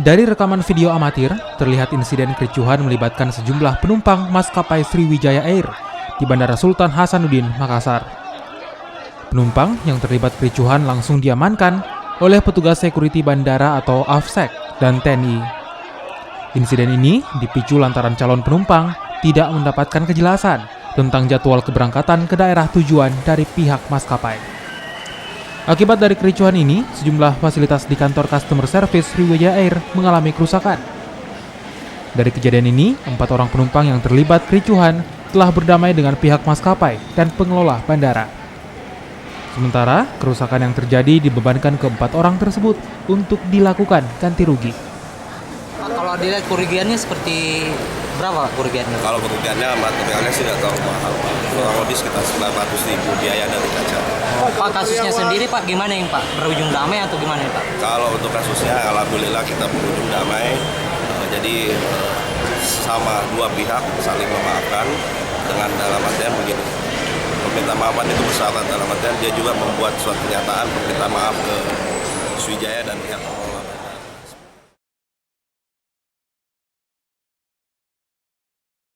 Dari rekaman video amatir, terlihat insiden kericuhan melibatkan sejumlah penumpang maskapai Sriwijaya Air di Bandara Sultan Hasanuddin, Makassar. Penumpang yang terlibat kericuhan langsung diamankan oleh petugas security bandara atau AFSEC dan TNI. Insiden ini dipicu lantaran calon penumpang tidak mendapatkan kejelasan tentang jadwal keberangkatan ke daerah tujuan dari pihak maskapai. Akibat dari kericuhan ini, sejumlah fasilitas di kantor customer service Sriwijaya Air mengalami kerusakan. Dari kejadian ini, 4 orang penumpang yang terlibat kericuhan telah berdamai dengan pihak maskapai dan pengelola bandara. Sementara, kerusakan yang terjadi dibebankan ke 4 orang tersebut untuk dilakukan ganti rugi. Kalau dilihat kerugiannya seperti berapa kerugiannya? Kalau kerugiannya materialnya sih tidak terlalu mahal, Pak. Kurang lebih sekitar 900.000 biaya dari kaca. Pak, kasusnya sendiri Pak gimana nih Pak? Berujung damai atau gimana nih Pak? Kalau untuk kasusnya, alhamdulillah kita berujung damai. Jadi sama dua pihak saling memaafkan dengan dalam artian begini. Permintaan maafan itu bersyarat dalam artian dia juga membuat suatu pernyataan permintaan maaf ke Sriwijaya dan pihak